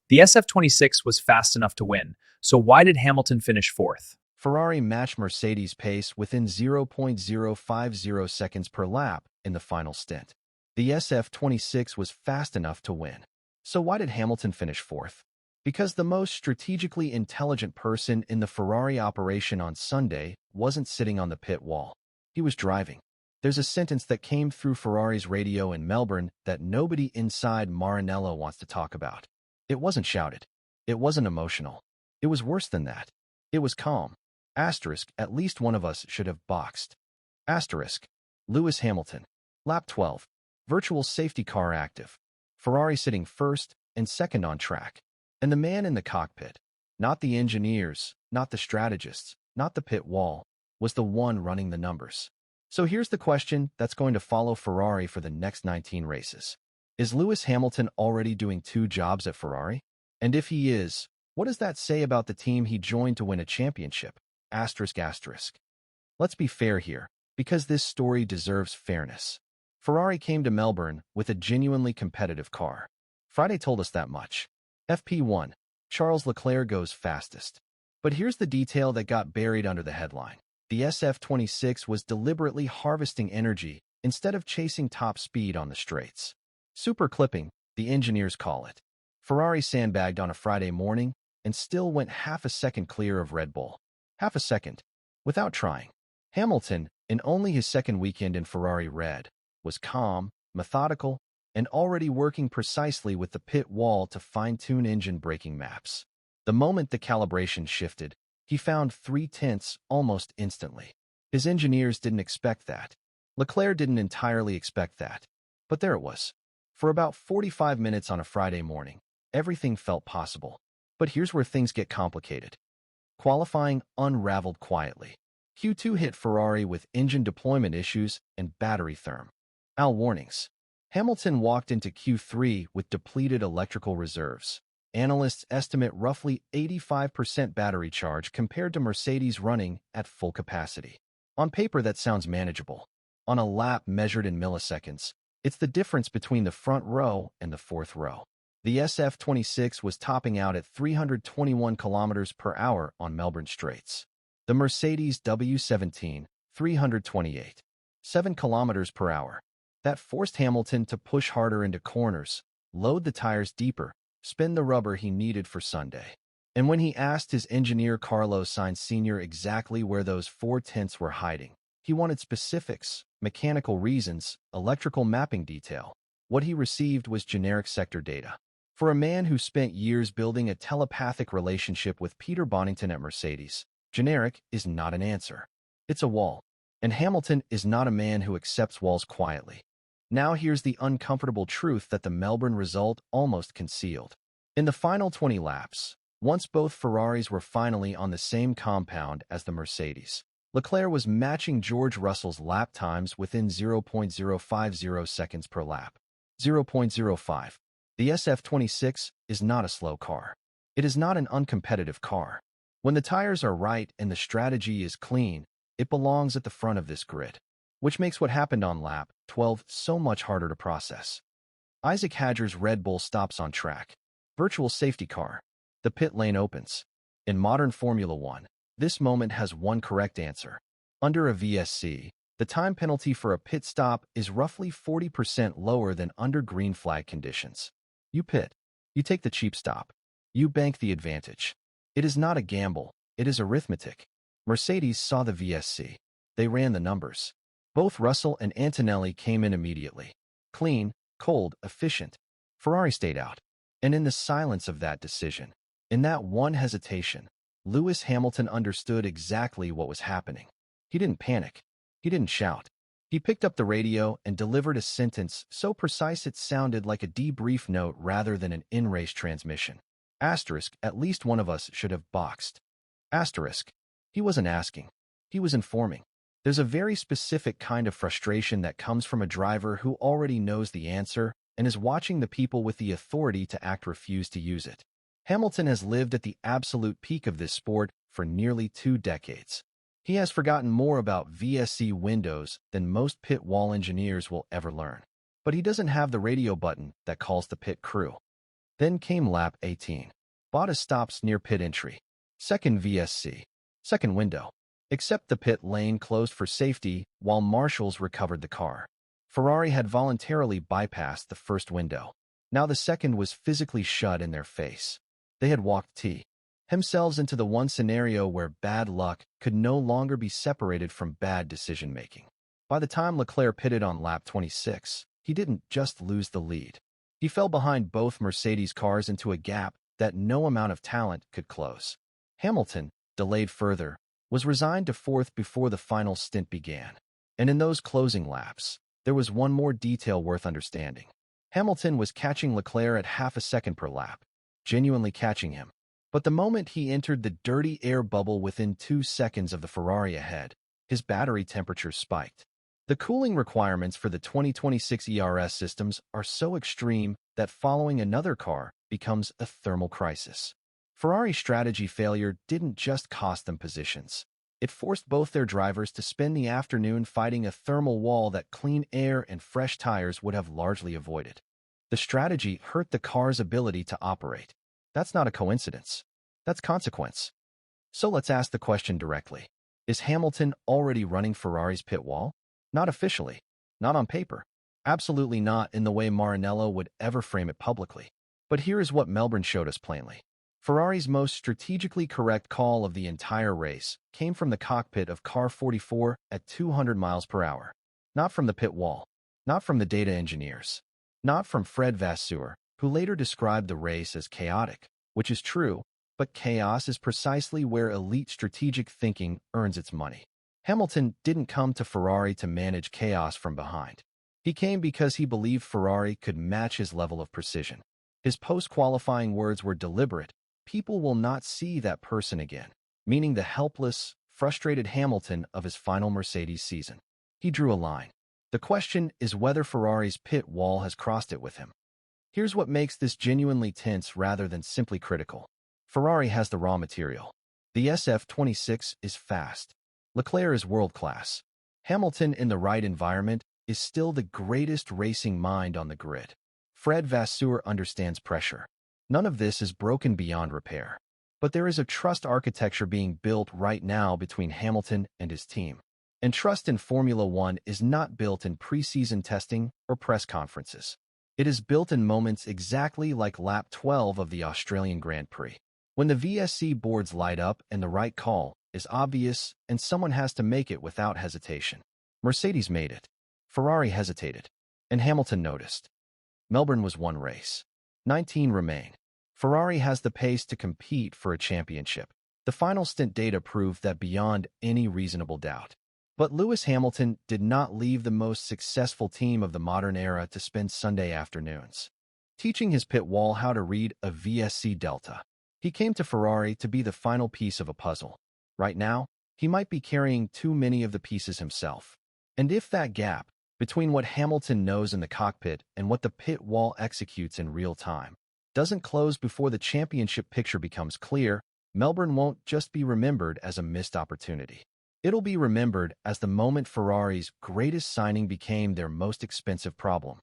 The SF-26 was fast enough to win, so why did Hamilton finish fourth? Ferrari matched Mercedes' pace within 0.050 seconds per lap in the final stint. The SF-26 was fast enough to win. So why did Hamilton finish fourth? Because the most strategically intelligent person in the Ferrari operation on Sunday wasn't sitting on the pit wall. He was driving. There's a sentence that came through Ferrari's radio in Melbourne that nobody inside Maranello wants to talk about. It wasn't shouted. It wasn't emotional. It was worse than that. It was calm. Asterisk, at least one of us should have boxed. Asterisk, Lewis Hamilton. Lap 12. Virtual safety car active. Ferrari sitting first and second on track. And the man in the cockpit, not the engineers, not the strategists, not the pit wall, was the one running the numbers. So here's the question that's going to follow Ferrari for the next 19 races. Is Lewis Hamilton already doing two jobs at Ferrari? And if he is, what does that say about the team he joined to win a championship? Asterisk, asterisk. Let's be fair here, because this story deserves fairness. Ferrari came to Melbourne with a genuinely competitive car. Friday told us that much. FP1, Charles Leclerc goes fastest. But here's the detail that got buried under the headline. The SF-26 was deliberately harvesting energy instead of chasing top speed on the straights. Super clipping, the engineers call it. Ferrari sandbagged on a Friday morning and still went half a second clear of Red Bull. Half a second, without trying. Hamilton, in only his second weekend in Ferrari Red, was calm, methodical, and already working precisely with the pit wall to fine-tune engine braking maps. The moment the calibration shifted, he found 3/10 almost instantly. His engineers didn't expect that. Leclerc didn't entirely expect that. But there it was. For about 45 minutes on a Friday morning, everything felt possible. But here's where things get complicated. Qualifying unraveled quietly. Q2 hit Ferrari with engine deployment issues and battery therm. Al warnings. Hamilton walked into Q3 with depleted electrical reserves. Analysts estimate roughly 85% battery charge compared to Mercedes running at full capacity. On paper, that sounds manageable. On a lap measured in milliseconds, it's the difference between the front row and the fourth row. The SF-26 was topping out at 321 kilometers per hour on Melbourne straights. The Mercedes W17, 328. 7 kilometers per hour. That forced Hamilton to push harder into corners, load the tires deeper, spin the rubber he needed for Sunday. And when he asked his engineer Carlos Sainz Sr. exactly where those 4/10 were hiding, he wanted specifics, mechanical reasons, electrical mapping detail. What he received was generic sector data. For a man who spent years building a telepathic relationship with Peter Bonington at Mercedes, generic is not an answer. It's a wall. And Hamilton is not a man who accepts walls quietly. Now here's the uncomfortable truth that the Melbourne result almost concealed. In the final 20 laps, once both Ferraris were finally on the same compound as the Mercedes, Leclerc was matching George Russell's lap times within 0.050 seconds per lap. 0.05. The SF-26 is not a slow car. It is not an uncompetitive car. When the tires are right and the strategy is clean, it belongs at the front of this grid, which makes what happened on lap 12 so much harder to process. Isaac Hadjar's Red Bull stops on track. Virtual safety car. The pit lane opens. In modern Formula One, this moment has one correct answer. Under a VSC, the time penalty for a pit stop is roughly 40% lower than under green flag conditions. You pit. You take the cheap stop. You bank the advantage. It is not a gamble. It is arithmetic. Mercedes saw the VSC. They ran the numbers. Both Russell and Antonelli came in immediately. Clean, cold, efficient. Ferrari stayed out. And in the silence of that decision, in that one hesitation, Lewis Hamilton understood exactly what was happening. He didn't panic. He didn't shout. He picked up the radio and delivered a sentence so precise it sounded like a debrief note rather than an in-race transmission. Asterisk, at least one of us should have boxed. Asterisk. He wasn't asking. He was informing. There's a very specific kind of frustration that comes from a driver who already knows the answer and is watching the people with the authority to act refuse to use it. Hamilton has lived at the absolute peak of this sport for nearly 2 decades. He has forgotten more about VSC windows than most pit wall engineers will ever learn. But he doesn't have the radio button that calls the pit crew. Then came lap 18. Bottas stops near pit entry. Second VSC. Second window. Except the pit lane closed for safety while marshals recovered the car. Ferrari had voluntarily bypassed the first window. Now the second was physically shut in their face. They had walked themselves into the one scenario where bad luck could no longer be separated from bad decision-making. By the time Leclerc pitted on lap 26, he didn't just lose the lead. He fell behind both Mercedes cars into a gap that no amount of talent could close. Hamilton, delayed further, was resigned to fourth before the final stint began. And in those closing laps, there was one more detail worth understanding. Hamilton was catching Leclerc at half a second per lap, genuinely catching him. But the moment he entered the dirty air bubble within 2 seconds of the Ferrari ahead, his battery temperature spiked. The cooling requirements for the 2026 ERS systems are so extreme that following another car becomes a thermal crisis. Ferrari strategy failure didn't just cost them positions. It forced both their drivers to spend the afternoon fighting a thermal wall that clean air and fresh tires would have largely avoided. The strategy hurt the car's ability to operate. That's not a coincidence. That's consequence. So let's ask the question directly. Is Hamilton already running Ferrari's pit wall? Not officially. Not on paper. Absolutely not in the way Maranello would ever frame it publicly. But here is what Melbourne showed us plainly. Ferrari's most strategically correct call of the entire race came from the cockpit of car 44 at 200 miles per hour. Not from the pit wall. Not from the data engineers. Not from Fred Vasseur, who later described the race as chaotic, which is true, but chaos is precisely where elite strategic thinking earns its money. Hamilton didn't come to Ferrari to manage chaos from behind. He came because he believed Ferrari could match his level of precision. His post-qualifying words were deliberate. People will not see that person again, meaning the helpless, frustrated Hamilton of his final Mercedes season. He drew a line. The question is whether Ferrari's pit wall has crossed it with him. Here's what makes this genuinely tense rather than simply critical. Ferrari has the raw material. The SF26 is fast. Leclerc is world-class. Hamilton, in the right environment, is still the greatest racing mind on the grid. Fred Vasseur understands pressure. None of this is broken beyond repair. But there is a trust architecture being built right now between Hamilton and his team. And trust in Formula One is not built in preseason testing or press conferences. It is built in moments exactly like lap 12 of the Australian Grand Prix. When the VSC boards light up and the right call is obvious and someone has to make it without hesitation. Mercedes made it. Ferrari hesitated. And Hamilton noticed. Melbourne was one race. 19 remain. Ferrari has the pace to compete for a championship. The final stint data proved that beyond any reasonable doubt. But Lewis Hamilton did not leave the most successful team of the modern era to spend Sunday afternoons teaching his pit wall how to read a VSC delta. He came to Ferrari to be the final piece of a puzzle. Right now, he might be carrying too many of the pieces himself. And if that gap between what Hamilton knows in the cockpit and what the pit wall executes in real time doesn't close before the championship picture becomes clear, Melbourne won't just be remembered as a missed opportunity. It'll be remembered as the moment Ferrari's greatest signing became their most expensive problem.